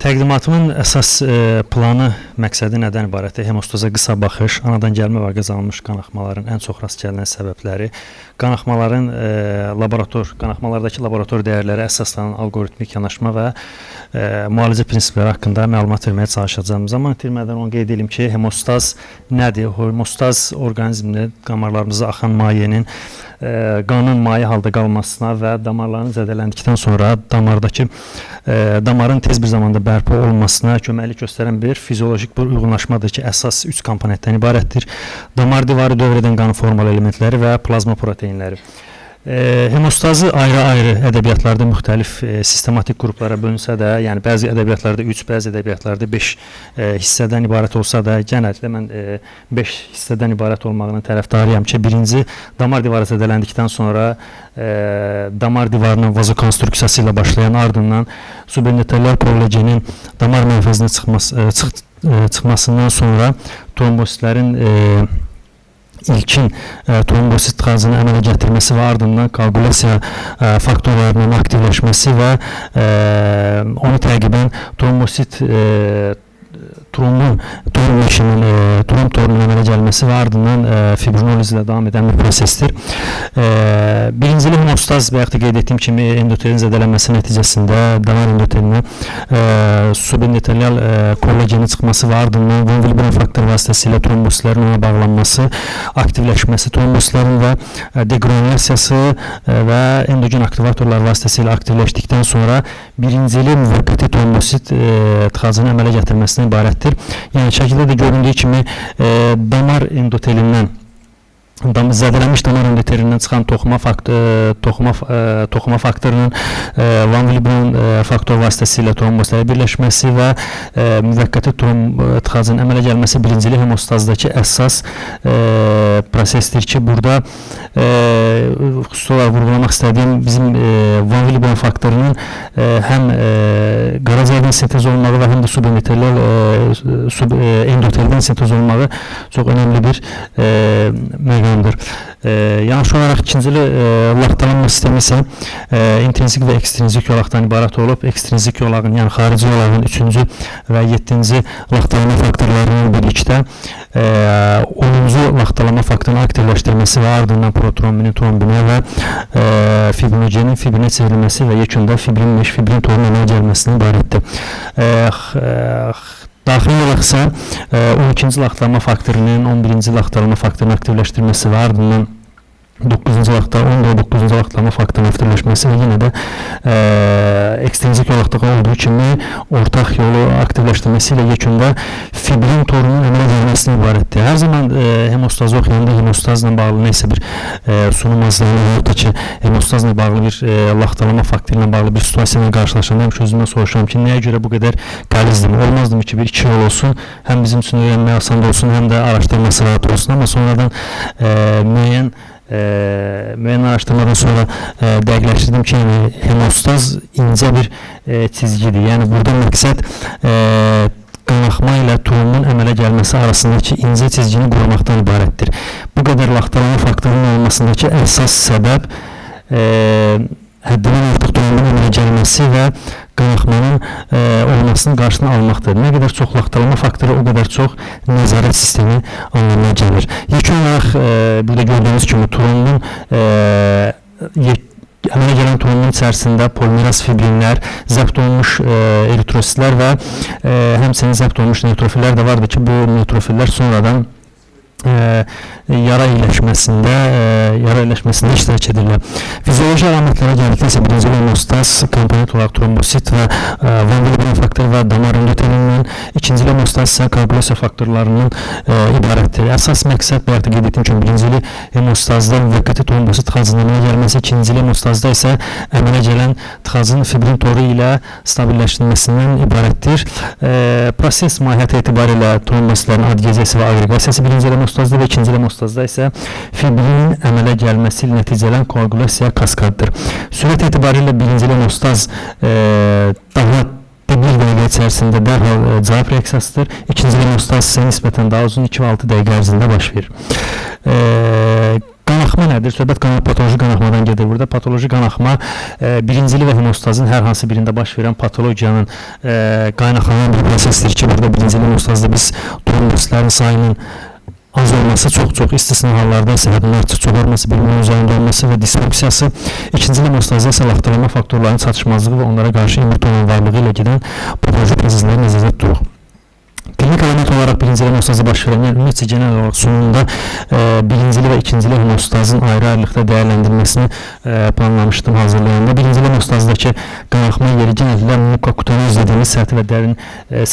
Təqdimatımın əsas planı, məqsədi nədən ibarətdir? Hemostaza qısa baxış, anadan gəlmə və qazanılmış qanaxmaların ən çox rast gəlinən səbəbləri, qanaxmaların qanaxmalardakı laborator dəyərləri əsaslanan alqoritmik yanaşma və müalicə prinsipləri haqqında məlumat verməyə çalışacağım. Zaman itirmədən onu qeyd edim ki, hemostaz nədir? Hemostaz orqanizmdə damarlarımıza axan mayenin qanın maye halda qalmasına və damarların zədələndikdən sonra damarın tez bir zamanda bərpa olmasına köməklik göstərən bir fiziolojik bir uyğunlaşmadır ki, əsas 3 komponentdən ibarətdir. Damar divarı dövr edən qanın formal elementləri və plazma proteinləri. Hemostazı ayrı-ayrı ədəbiyyatlarda müxtəlif sistematik qruplara bölünsə də, yəni bəzi ədəbiyyatlarda 3, bəzi ədəbiyyatlarda 5 hissədən ibarət olsa da, genəlliklə mən 5 hissədən ibarət olmağının tərəfdarıyam ki, birinci, damar divarı zədələndikdən sonra damar divarının vazokonstruksiyası ilə başlayan, ardından subendotellər kollagenin damar mənfəzinə çıxmasından sonra trombositlərin ilkin trombosit tıxacını əmələ gətirməsi və ardından koagulyasiya faktorlarının aktivləşməsi və onu təqibən trombosit tromb torunun əmələ gəlməsi və ardından fibrinoliz ilə davam edən bir prosesdir. Birincili hemostaz və yaxud da qeyd etdiyim kimi endotelin zədələnməsi nəticəsində damar endotelinə subendoteliyal kollagenin çıxması və ardından von Willebrand faktoru vasitəsilə trombositlərin ona bağlanması, aktivləşməsi, trombositlərin və degranulyasiyası və endogen aktivatorlar vasitəsilə aktivləşdikdən sonra birincili müvəqqəti trombosit tıxacını əmələ gətirməsindən ibarətdir. Yəni şəkildə də göründüyü kimi damar endotelindən zədələnmiş damar endotelindən çıxan toxuma faktorunun von Willebrand faktor vasitəsilə trombositlərə birləşməsi və müvəqqəti tıxacının əmələ gəlməsi birincili hemostazdakı əsas prosesdir ki, burada xüsusi olaraq vurğulamaq istədiyim bizim von Willebrand faktorunun həm qaraciyərdən sintez olmağı və həm də endoteldən sintez olmağı çox önəmli bir məqamdır. Yanaşı olaraq ikincili laxtalanma sistemi isə intrinzik və ekstrinzik yolaqdan ibarət olub, ekstrinzik yolağın, yəni xarici yolağın 3-cü və 7-ci laxtalanma faktorlarının birlikdə 10-cu laxtalanma faktorunun aktivləşdirməsi və ardından protrombinin trombinə və fibrinogenin fibrinə çevrilməsi və yekunda fibrin torunun əmələ gəlməsindən ibarətdir. Daxili olaraq isə 12-ci laxtalanma faktorunun 11-ci laxtalanma faktorunun aktivləşdirməsi və ardından 19-cu laxtalanma faktorunun aktivləşməsi və yenə də ekstrinzik yolaqda olduğu kimi ortaq yolu aktivləşdirməsi ilə yekunda fibrin torunun əmələ gəlməsindən ibarətdir. Hər zaman hemostazı oxuyanda hemostazla bağlı neysə bir sunum azlığına yoxdur da ki, hemostazla bağlı bir laxtalama faktoruyla bağlı bir situasiyayla qarşılaşanda həmişə özümdən soruşuram ki, nəyə görə bu qədər qəlizdir? Olmazdı ki, bir iki yol olsun, həm bizim üçün öyrənmək asan olsun, həm də araşdırması rahat olsun, amma sonradan müəyyən araşdırmadan sonra dəqiqləşdirdim ki, hemostaz incə bir çizgidir. Yəni burada məqsəd qanaxma ilə turumun əmələ gəlməsi arasındakı incə çizgini qurmaqdan ibarətdir. Bu qədər laxtalama faktorunun olmasındakı əsas səbəb həddindən artıq turumun əmələ gəlməsi və qanaxmanın olmasının qarşısını almaqdır. Nə qədər çox laxtalama faktoru, o qədər çox nəzarət sistemi anlamına gəlir. Yekun olaraq burada gördüyünüz kimi turumun əmələ gələn turumun içərisində polimeraz fibrinlər, zəbt olunmuş eritrositlər və həmçinin zəbt olunmuş neutrofillər də vardır ki, bu neutrofillər sonradan yara iyiləşməsində iştirak edirlər. Fizioloji əlamətlərə gəldikdə isə birinci hemostaz komponent olaraq trombosit və von Willebrand faktoru və damar endotelindən, ikinci hemostaz isə koagulyasiya faktorlarının ibarətdir. Əsas məqsəd və yaxud da qeyd etdiyim kimi birincili hemostazda müvəqqəti trombosit tıxacının əmələ gəlməsi, ikincili hemostazda isə əmələ gələn tıxacın fibrin toru ilə stabilləşdirilməsindən ibarətdir. Proses mahiyyəti etibarilə trombositlərin adgeziyası və aqreqasiyası birinci hemostazda və ikinci hemostazda isə fibrinin əmələ gəlməsi ilə nəticələn koagulyasiya kaskaddır. Sürət etibarilə birinci hemostaz daha bir dəqiqə içərisində dərhal cavab reaksiyasıdır. İkinci hemostaz isə nisbətən daha uzun 2-6 dəqiqə ərzində baş verir. Qanaxma nədir? Söhbət patoloji qanaxmadan gedir. Burada patoloji qanaxma birincili və hemostazın hər hansı birində baş verən patologiyanın qaynaqlanan bir prosesdir ki, burada birincili hemostazda biz trombositlərin sayının az olması, çox istisna hallarda isə hədin artıq çox olması, bilmənin üzərində olması və disfunksiyası, ikincili hemostazda isə laxtalanma faktorlarının çatışmazlığı və onlara qarşı immün varlığı ilə gedən patoloji prosesləri nəzərdə tuturuq. Klinik əlamət olaraq birincili hemostazda baş verən, yəni ümumiyyətcə genel olaraq sonunda birincili və ikincili hemostazın ayrı-ayrılıqda dəyərləndirilməsini planlamışdım hazırlayanda. Birincili hemostazdakı qanaxma yeri genelliklə mukokutanöz dediğimiz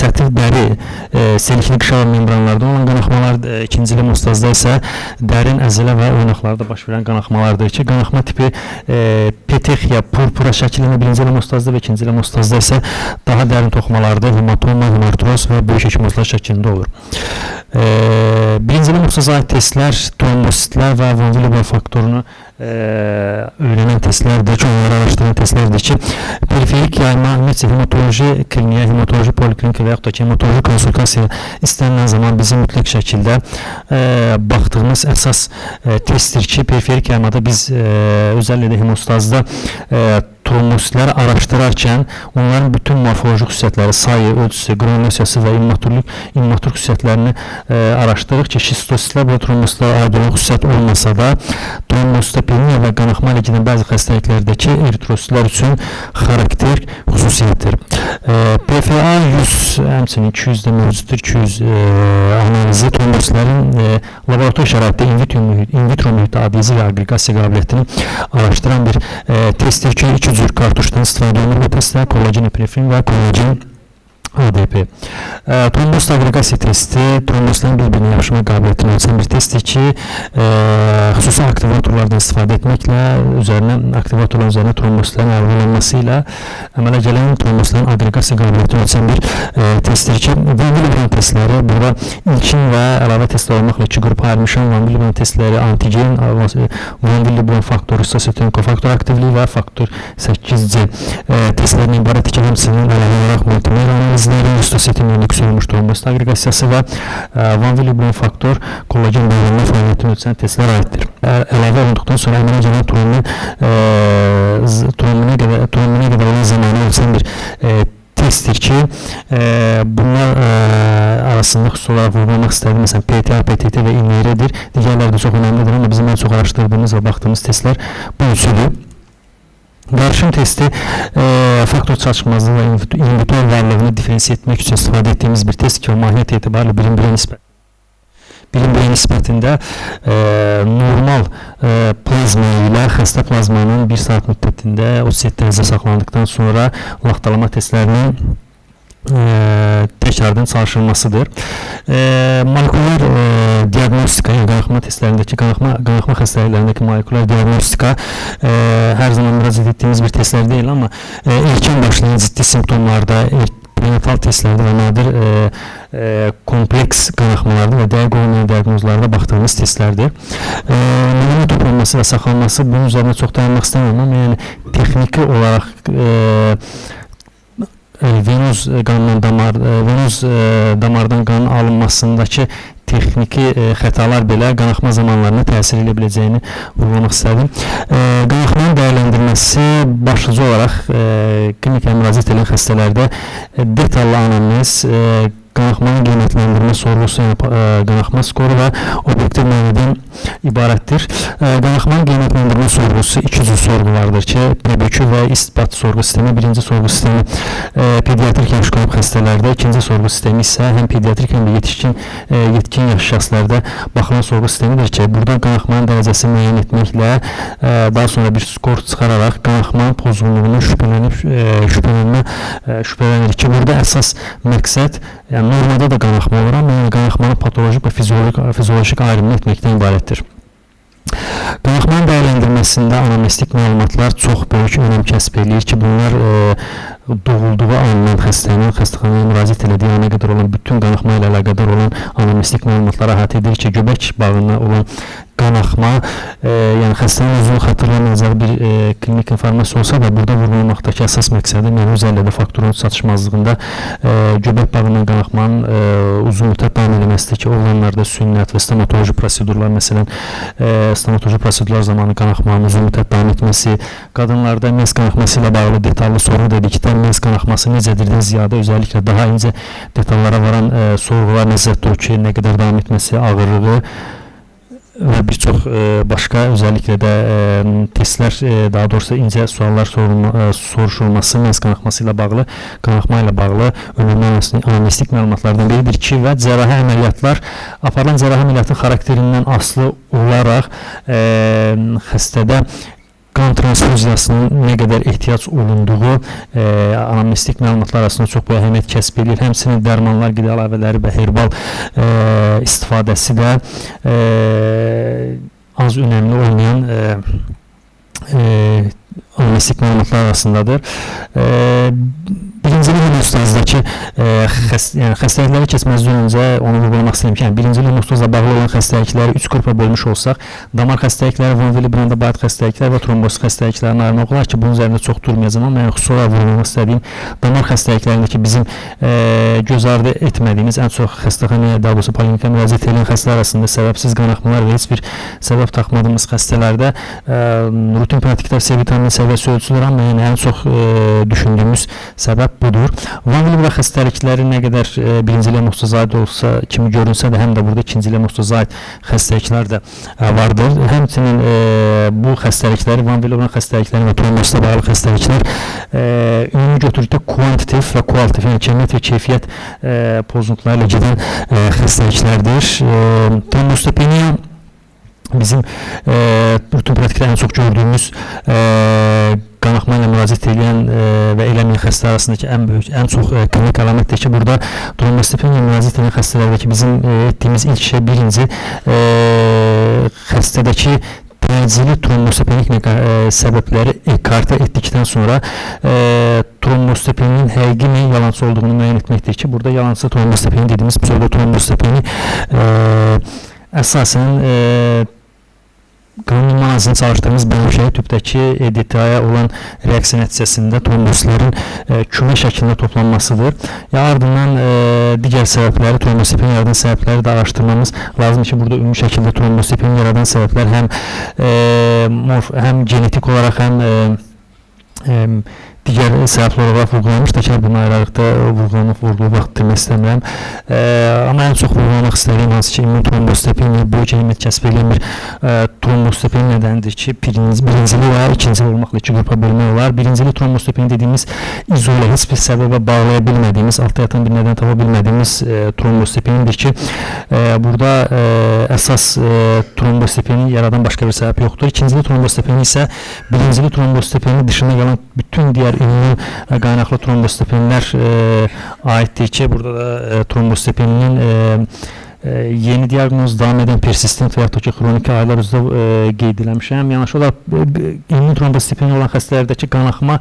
səthi dəri selikli qışa membranlarda olan qanaxmalar, ikincili hemostazda isə dərin əzələ və oynaqlarda baş verən qanaxmalardır ki, qanaxma tipi petexiya, purpura şəklində birincili hemostazda və ikincili hemostazda isə daha dərin toxumalarda hematoma, hemartroz və böyük hekimozlar şəklində olur. Birincili hemostaza aid testlər, trombositlər və von Willebrand faktorunu öyrənən testlərdir ki, onları araşdıran testlərdir ki, periferik yayma, ümumiyyətcə hematoloji kliniyə, hematoloji poliklinika və yaxud da ki, hematoloji konsultasiya istənilən zaman bizim mütləq şəkildə baxdığımız əsas testdir ki, periferik yaymada biz özəlliklə hemostazda trombositləri araşdırarkən onların bütün morfoloji xüsusiyyətləri, sayı, ölçüsü, qranulyasiyası və immatur xüsusiyyətlərini araşdırırıq ki, şistositlər və trombositlərə aid olan xüsusiyyət olmasa da trombositopeniya və qanaxma ilə gedən bəzi xəstəliklərdəki eritrositlər üçün xarakter xüsusiyyətdir. PFA 100, həmçinin 200 də mövcuddur, 200 analizi trombositlərin laborator şəraitdə in vitro mühitdə adezi və aqregasiya qabiliyyətini araşdıran bir testdir ki, iki cür kartuşdan istifadə olunur bu testlər, kollagen epinefrin və kollagen ADP. Trombosit aqregasiya testi trombositlərin bir-birinə yapışma qabiliyyətini ölçən bir testdir ki, xüsusi aktivatorlardan istifadə etməklə aktivatorların üzərinə trombositlərin əlavələnməsi ilə əmələ gələn trombositlərin aqregasiya qabiliyyətini ölçən bir testdir ki, von Willebrand testləri burada ilkin və əlavə testlər olmaqla iki qrupa ayırmışam. Von Willebrand testləri antigen, von Willebrand faktoru, histositonin kofaktor aktivliyi və faktor 8C testlərini ibarət ki, həmçinin əlavə olaraq multimer analizləri, histositonin yüksəlmiş trombosit aqreqasiyası və von Willebrand faktor kollagen bağlanma fəaliyyətini ölçən testlər aiddir. Əlavə olunduqdan sonra əmələ gələn trombinə qədər olan zamanı ölçən bir testdir ki, bunlar arasında xüsusi olaraq vurgulamaq istədim. Məsələn, PTA, PTT və INR-dir. Digərləri də çox önəmlidir, amma bizim ən çox araşdırdığımız və baxdığımız testlər bu üçüdür. Qarışım testi faktor çatışmazlığı və inhibitor varlığını diferensiya etmək üçün istifadə etdiyimiz bir test ki, o mahiyyət etibarlı bilinməyə nisbətində normal plazma ilə xəstə plazmanın 1 saat müddətində 37 dərəcə saxlandıqdan sonra laxtalama testlərinin təkrardan çalışılmasıdır. Molekulyar diagnostika, yəni qanaxma testlərindəki, qanaxma xəstəliklərindəki molekulyar diagnostika hər zaman müraciət etdiyimiz bir testlər deyil, amma erkən başlayan ciddi simptomlarda, prenatal testlərdə və nadir kompleks qanaxmalarda və dəqiq olmayan diaqnozlarda baxdığımız testlərdir. Nümunə toplanması və saxlanması bunun üzərində çox dayanmaq istəmirəm, amma yəni texniki olaraq venöz damardan qanın alınmasındakı texniki xətalar belə qanaxma zamanlarına təsir edə biləcəyini vurgulamaq istədim. Qanaxmanın dəyərləndirilməsi başlıca olaraq klinikaya müraciət edən xəstələrdə detallı anamnez, qanaxmanın qiymətləndirmə sorğusu, yəni qanaxma skoru və obyektiv müayinədən ibarətdir. Qanaxmanın qiymətləndirmə sorğusu iki cür sorğu vardır ki, PBQ və isbat sorğu sistemi. Birinci sorğu sistemi pediatrik yaş qrup xəstələrdə, ikinci sorğu sistemi isə həm pediatrik həm də yetkin yaş şəxslərdə baxılan sorğu sistemidir ki, buradan qanaxmanın dərəcəsini müəyyən etməklə daha sonra bir skor çıxararaq qanaxmanın pozğunluğunu şübhələnir ki, burada əsas məqsəd normada da qanaxma olur, amma qanaxmanın patolojik və fiziolojik ayrımını etməkdən ibarətdir. Qanaxmanın dəyərləndirməsində anamnestik məlumatlar çox böyük önəm kəsb edir ki, bunlar doğulduğu andan xəstənin xəstəxanaya müraciət elədiyi ana qədər olan bütün qanaxma ilə əlaqədar olan anamnestik məlumatlara əhatə edir ki, göbək bağına olan qanaxma, yəni xəstənin özünü xatırlamayacağı bir klinik informasiya olsa da, burada vurğulamaqdakı əsas məqsədi məruzə faktorun çatışmazlığında göbək bağından qanaxmanın uzun müddət davam edilməsidir ki, oğlanlarda sünnət və stomatoloji prosedurlar, məsələn, stomatoloji prosedurlar zamanı qanaxmanın uzun müddət davam etməsi, qadınlarda mez qanaxması ilə bağlı detallı sorğu dedikdə, mez qanaxması necədirdən ziyadə, özəlliklə daha incə detallara varan sorğular nəzərdə tutulur ki, nə qədər davam etməsi, ağırlığı və bir çox başqa, özəlliklə də testlər, daha doğrusu incə suallar soruşulması, mez qanaxması ilə bağlı, qanaxma ilə bağlı önəmli anamnestik məlumatlardan biridir ki, və cərrahi əməliyyatlar, aparılan cərrahi əməliyyatın xarakterindən asılı olaraq xəstədə qan transfuziyasının nə qədər ehtiyac olunduğu anamnestik məlumatlar arasında çox böyük əhəmiyyət kəsb edir. Həmçinin dərmanlar, qida əlavələri və herbal istifadəsi də az önəmli olmayan anamnestik məlumatlar arasındadır. Birincili homeostazdakı xəstəlikləri keçməzdən öncə onu vurgulamaq istəyirəm ki, birincili homostazla bağlı olan xəstəlikləri 3 qrupa bölmüş olsaq, damar xəstəlikləri, von Willebrand bayat xəstəliklər və trombosit xəstəliklərini ayırmaq olar ki, bunun üzərində çox durmayacağım, amma mən xüsusi olaraq vurgulamaq istədiyim damar xəstəliklərindəki bizim göz ardı etmədiyimiz, ən çox xəstəxanaya, daha doğrusu poliklinikaya müraciət edən xəstələr arasında səbəbsiz qanaxmalar və heç bir səbəb tapmadığımız xəstələrdə rutin praktiklər C vitamini səviyyəsi ölçülür, amma yəni ən çox düşündüyümüz səbəb budur. Von Willebrand xəstəlikləri nə qədər birinci hemostazoid olsa kimi görünsə də, həm də burada ikinci hemostazoid xəstəliklər də vardır. Həmçinin bu xəstəlikləri, Von Willebrand xəstəlikləri və trombositlə bağlı xəstəliklər ümumi götürükdə kuantitativ və kvalitativ, yəni kəmiyyət və keyfiyyət pozuntuları ilə gedən xəstəliklərdir. Trombositopeniya bizim rutin praktikdə ən çox gördüyümüz qanaxma ilə müraciət edən və eləməyən xəstələr arasındakı ən çox klinik əlamətdir ki, burada trombositopeniya müraciət edən xəstələrdəki bizim etdiyimiz ilk şey birinci xəstədəki təcili trombositopenik səbəbləri ekarta etdikdən sonra trombositopeninin həqiqi mi, yalançı olduğunu müəyyən etməkdir ki, burada yalançı trombositopeni dediyimiz pseudotrombositopeni əsasən qanun manasını çalışdığımız bənövşəyi tüpdəki EDTA-ya olan reaksiya nəticəsində trombositlərin küme şəklində toplanmasıdır. Ardından digər səbəbləri, trombositopeni yaradan səbəbləri də araşdırmamız lazımdır ki, burada ümumi şəkildə trombositopeni yaradan səbəblər həm genetik olaraq, həm digər səbəblər olaraq vurğulamışdır ki, bunu ayrılıqda vurğulamaq demək istəmirəm. Amma ən çox vurğulamaq istədiyim hansı ki, immun trombositopeniya böyük əhəmiyyət kəsb edən bir trombositopeni nədəndir ki, birincili və ikincili olmaqla iki qrupa bölmək olar. Birincili trombositopeni dediyimiz izolə, heç bir səbəbə bağlaya bilmədiyimiz, altda yatan bir nədən tapa bilmədiyimiz trombositopenidir ki, burada əsas trombositopeni yaradan başqa bir səbəb yoxdur. İkincili trombositopeni isə birincili trombositopeni dışında qalan bütün digər ümumi qaynaqlı trombositopenlər aiddir ki, burada da trombositopeninin yeni diaqnoz davam edən persistent və yaxud ki, xroniki aylar üzrə qeyd eləmişəm. Yanaşı olaraq ümumi trombositopeni olan xəstələrdəki qanaxma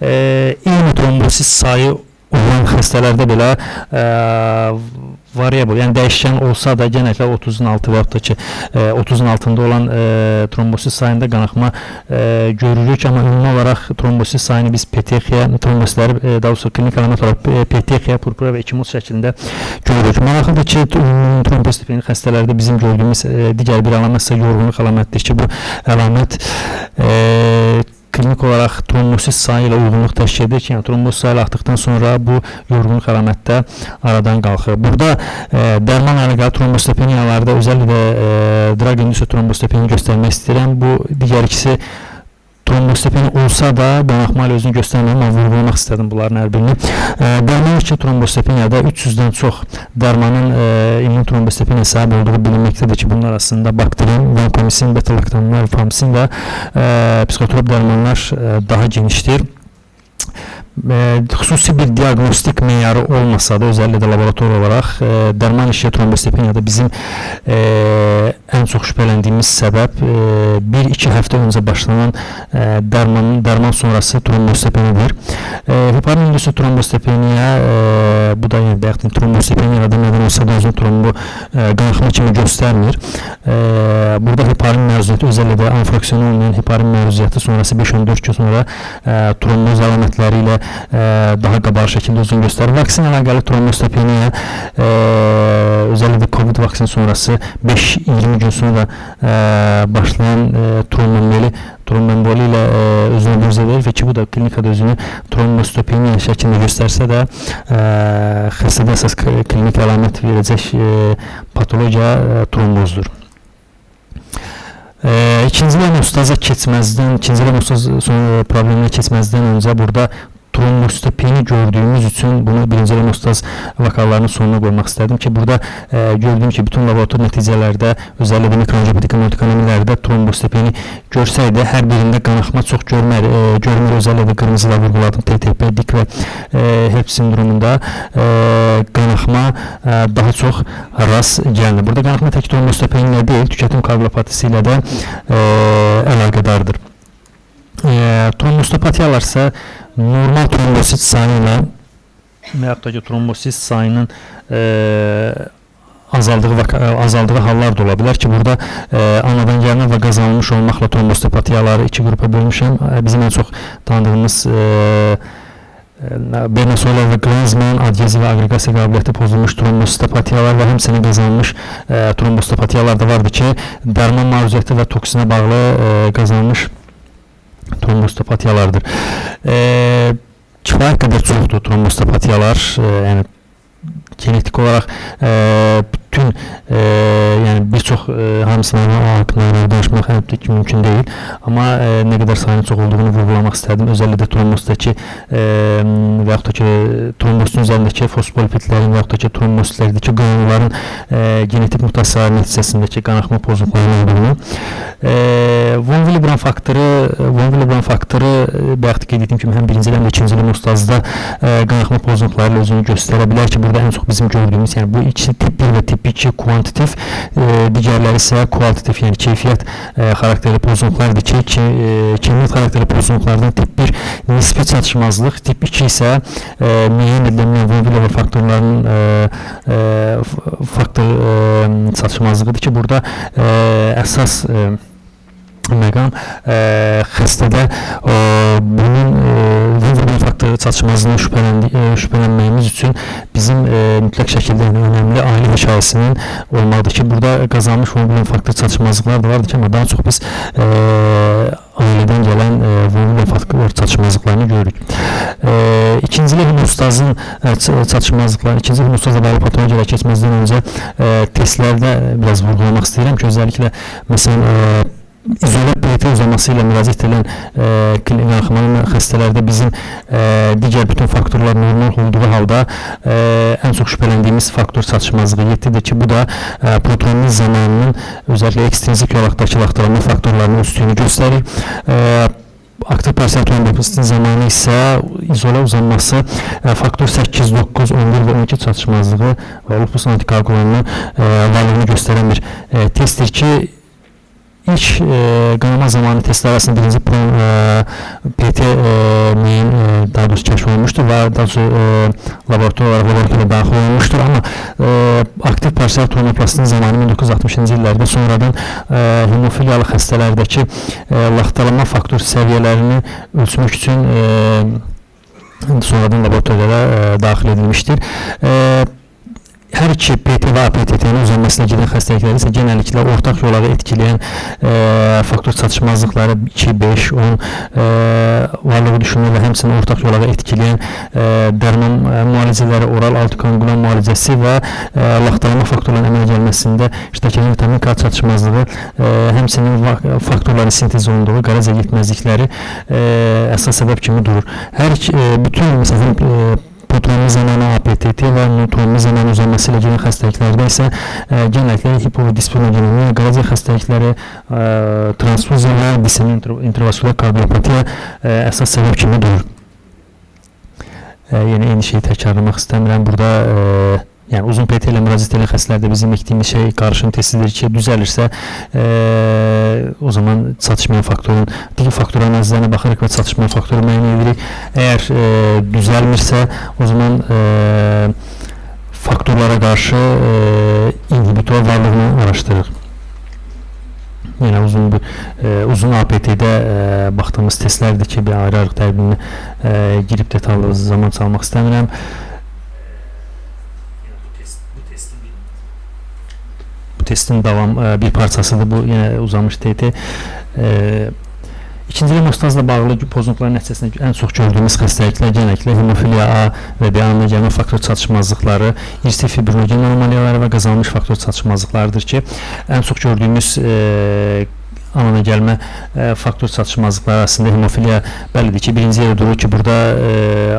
eyni trombosit sayı olan xəstələrdə belə variabl, yəni dəyişkən olsa da genəlliklə 30-un altı və yaxud da ki 30-un altında olan trombosit sayında qanaxma görürük, amma ümumi olaraq trombosit sayını biz petexiya, trombositləri daha doğrusu klinik əlamət olaraq petexiya, purpura və ekimoz şəklində görürük. Maraqlıdır ki, ümumi trombositopeni xəstələrdə bizim gördüyümüz digər bir əlamət isə yorğunluq əlamətdir ki, bu əlamət klinik olaraq trombosit sayı ilə uyğunluq təşkil edir ki, yəni trombosit sayı artdıqdan sonra bu yorğunluq əlamətdə aradan qalxır. Burada dərman əlaqəli trombositopeniyalarda özəlliklə drug-induced trombositopeni göstərmək istəyirəm. Bu digər ikisi trombositopeni olsa da qanaxma ilə özünü göstərməyəm, mən vurğulamaq istədim bunların hər birini. Dərman ki, trombositopeniyada 300-dən çox dərmanın immun trombositopeniya səbəb olduğu bilinməkdədir ki, bunlar arasında bakterin, vankomisin, beta-laktamlar, famsin və psixotrop dərmanlar daha genişdir. Xüsusi bir diagnostik meyarı olmasa da, özəlliklə də laborator olaraq dərman işi trombositopeniyada bizim ən çox şübhələndiyimiz səbəb 1-2 həftə öncə başlanan dərman sonrası trombositopeniyadır. Heparin indüsü trombositopeniya, bu da yəni və yaxud trombositopeniya da nədən olsa da özünü trombu qanaxma kimi göstərmir. Burada heparin məruziyəti, özəlliklə anfraksiyon olmayan heparin məruziyəti sonrası 5-14 gün sonra tromboz əlamətləri ilə daha qabarıq şəkildə özünü göstərir. Vaksin əlaqəli trombositopeniya özəlliklə COVID vaksin sonrası 5-20 gün sonra başlayan trombemboli ilə özünü bürz edir və ki, bu da klinikada özünü trombositopeniya şəklində göstərsə də xəstədə əsas klinik əlamət verəcək patologiya trombozdur. İkinci hemostaza keçməzdən, ikinci hemostaz probleminə keçməzdən öncə burada trombositopeni gördüyümüz üçün bunu birinci hemostaz vakallarının sonuna qoymaq istədim ki, burada gördüyüm ki, bütün laborator nəticələrdə, özəlliklə mikroangiopatiki multikonomilərdə trombositopeni görsəydə hər birində qanaxma çox görmür, özəlliklə qırmızıla vurğuladım TTP, dik və herpes sindromunda qanaxma daha çox rast gəlinir. Burada qanaxma tək trombositopeni ilə deyil, tükətim koagulopatisi ilə də əlaqədardır. Trombositopatiyalar isə normal trombosit sayı ilə və yaxud da ki, trombosit sayının azaldığı hallar da ola bilər ki, burada anadan gəlmə və qazanılmış olmaqla trombositopatiyaları iki qrupa bölmüşəm. Bizim ən çox tanıdığımız Bernasola və Glanzman adhezi və aqregasiya qabiliyyəti pozulmuş trombositopatiyalar və həmçinin qazanılmış trombositopatiyalar da vardır ki, dərman məruziyəti və toksinə bağlı qazanılmış trombositopatiyalardır. Kifayət qədər çoxdur trombositopatiyalar, yəni genetik olaraq bütün yəni bir çox hamısına haqqında danışmaq əlbəttə ki, mümkün deyil. Amma nə qədər sayının çox olduğunu vurğulamaq istədim. Özəlliklə trombositdəki və yaxud da ki, trombositun üzərindəki fosfolipidlərin və yaxud da ki, trombositlərdəki qanunların genetik mutasiyalar nəticəsindəki qanaxma pozuntularının olduğunu. Von Willebrand faktoru bayaq da qeyd etdiyim kimi həm birinci həm də ikinci hemostazda qanaxma pozuntuları ilə özünü göstərə bilər ki, burada ən çox bizim gördüyümüz, yəni bu ikisi tip 1 və tip 2 kuantitativ, digərləri isə kualitativ, yəni keyfiyyət xarakterli pozuntulardır ki, keyfiyyət xarakterli pozuntulardan tip 1 nisbi çatışmazlıq, tip 2 isə müəyyən edilən von Willebrand faktorlarının faktor çatışmazlığıdır ki, burada əsas məqam xəstədə bunun von Willebrand faktoru çatışmazlığına şübhələnməyimiz üçün bizim mütləq şəkildə önəmli ailə hekayəsinin olmalıdır ki, burada qazanmış von Willebrand faktoru çatışmazlıqlar da vardır ki, amma daha çox biz ailədən gələn von Willebrand faktoru çatışmazlıqlarını görürük. İkinci hemostazın çatışmazlıqları, ikinci hemostazla bağlı patologiyalara keçməzdən öncə testlərdə biraz vurğulamaq istəyirəm ki, özəlliklə məsələn İzolə PET uzaması ilə müraciət edilən qanaxmalı xəstələrdə bizim digər bütün faktorlar normal olduğu halda ən çox şübhələndiyimiz faktor çatışmazlığı 7-dir ki, bu da protoniniz zamanının özəlliklə ekstrinzik yolaqdakı laxtalanma faktorlarının üstünlüyünü göstərir. Aktiv parsial tromboplastin zamanı isə izolə uzanması faktor 8, 9, 11 və 12 çatışmazlığı və lupus antikoagulanının varlığını göstərən bir testdir ki, İlk qanama zamanı testlər arasında birinci PT daha doğrusu kəşf olunmuşdur və daha doğrusu laborator olaraq laboratoriya daxil olunmuşdur, amma aktiv parsial tromboplastin zamanı 1960-cı illərdə sonradan hemofiliyalı xəstələrdəki laxtalanma faktor səviyyələrini ölçmək üçün sonradan laboratoriyalara daxil edilmişdir. Hər iki PT və APTT-nin uzanmasına gedən xəstəlikləri isə genəlliklə ortaq yolağı etkiləyən faktor çatışmazlıqları 2, 5, 10 varlığı düşünülür və həmçinin ortaq yolağı etkiləyən dərman müalicələri, oral antikonqulan müalicəsi və laxtalanma faktorlarının əmələ gəlməsində iştirak edən vitamin K çatışmazlığı, həmçinin faktorların sintez olunduğu qaraciğər yetməzlikləri əsas səbəb kimi durur. Hər iki, bütün məsələn protoniniz zamanı APTT və nötroniz zamanı uzanması ilə gələn xəstəliklərdə isə genəlliklə hipovidispenogenemiya, qaraciğər xəstəlikləri, transfuziya və disseminal intravaskular koagulopatiya əsas səbəb kimi durur. Yəni eyni şeyi təkrarlamaq istəmirəm. Burada yəni uzun PT ilə müraciət edən xəstələrdə bizim etdiyimiz şey qarşın testidir ki, düzəlirsə o zaman çatışmayan faktorun digər faktor analizlərinə baxarıq və çatışmayan faktoru müəyyən edirik. Əgər düzəlmirsə o zaman qarşı inhibitor varlığını araşdırır. Yəni uzun APT-də baxdığımız testlərdir ki, bir ayrı-ayrı təqvimini girib detallı zaman çalmaq istəmirəm. Bu testin davam bir parçasıdır. Bu yenə uzamış TT. İkinci hemostazla bağlı pozuntuların nəticəsində ən çox gördüyümüz xəstəliklər genəlliklə hemofiliya A və B anagəlmə faktor çatışmazlıqları, irsi fibrinogen anomaliyaları və qazanmış faktor çatışmazlıqlarıdır ki, ən çox gördüyümüz anagəlmə faktor çatışmazlıqları arasında hemofiliya bəlidir ki, birinci yerdə durur ki, burada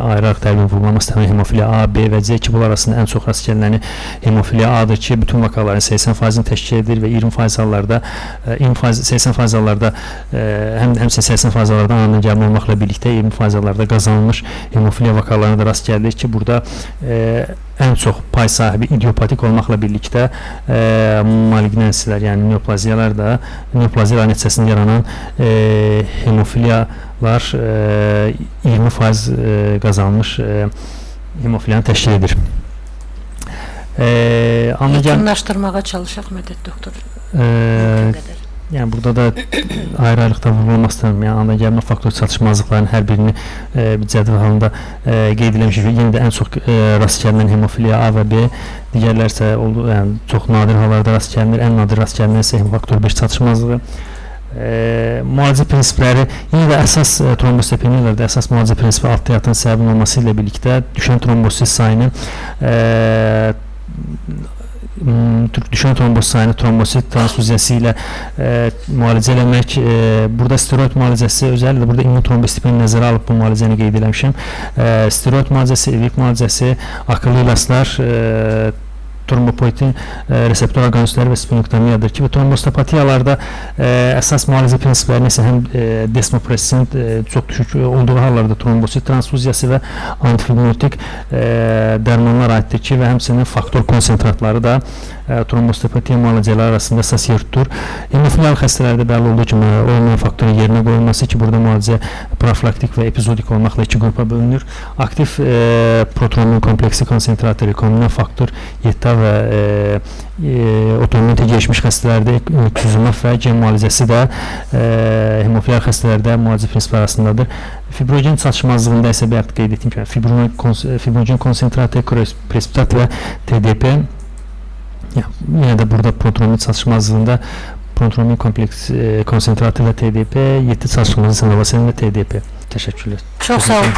ayrı-ayrı tərbiyə vurulmaq istənilən hemofiliya A, B və C ki, bunlar arasında ən çox rast gələnəni hemofiliya A-dır ki, bütün vakaların 80%-ni təşkil edir və 20% hallarda 80% hallarda həmçinin 80% hallarda anagəlmə olmaqla birlikdə 20% hallarda qazanılmış hemofiliya vakalarına da rast gəlir ki, burada ən çox pay sahibi idiopatik olmaqla birlikdə malignensilər, yəni neoplaziyalar da neoplaziyalar nəticəsində yaranan hemofiliyalar 20% qazanmış hemofiliyanı təşkil edir. Yekunlaşdırmağa çalışaq Mədəd doktor. Yəni burada da ayrı-ayrılıqda vurulmaq istəmirəm. Yəni anagəlmə faktor çatışmazlıqlarının hər birini bir cədvəl halında qeyd eləmişik. Yenə də ən çox rast gəlinən hemofiliya A və B, digərlər isə yəni çox nadir hallarda rast gəlinir. Ən nadir rast gəlinən isə faktor 5 çatışmazlığı. Müalicə prinsipləri yenə də əsas trombositopeniyalarda əsas müalicə prinsipi altda yatan səbəbin olması ilə birlikdə düşən trombosit sayını düşən trombosit sayını trombosit transfuziyası ilə müalicə eləmək. Burada steroid müalicəsi, özəlliklə burada immunotrombositopeni nəzərə alıb bu müalicəni qeyd eləmişəm. Steroid müalicəsi, evik müalicəsi, akıllı ilaçlar, trombopoietin reseptor orqanüsləri və spenektomiyadır ki, və trombositopatiyalarda əsas müalicə prinsipləri isə həm desmopressin çox düşük olduğu hallarda trombosit transfuziyası və antifibrinotik dərmanlar aiddir ki, və həmçinin faktor konsentratları da trombositopatiya müalicələri arasında əsas yer tutur. Hemofiliyalı xəstələrdə bəlli olduğu kimi olmayan faktorun yerinə qoyulması ki, burada müalicə profilaktik və epizodik olmaqla iki qrupa bölünür. Aktiv protrombin kompleksi konsentratı, rekombinant faktor 7 və otoimmun keçmiş xəstələrdə ekzüzumab və gen müalicəsi də hemofiliyalı xəstələrdə müalicə prinsipi arasındadır. Fibrogen çatışmazlığında isə bayaq qeyd etdiyim kimi fibrogen konsentratı, presipitat və TDP. Yenə də burada protrombin çatışmazlığında protrombin kompleks konsentratı və TDP, 7 çatışmazlığı sınavası və TDP. Təşəkkürlər. Çox sağ olun.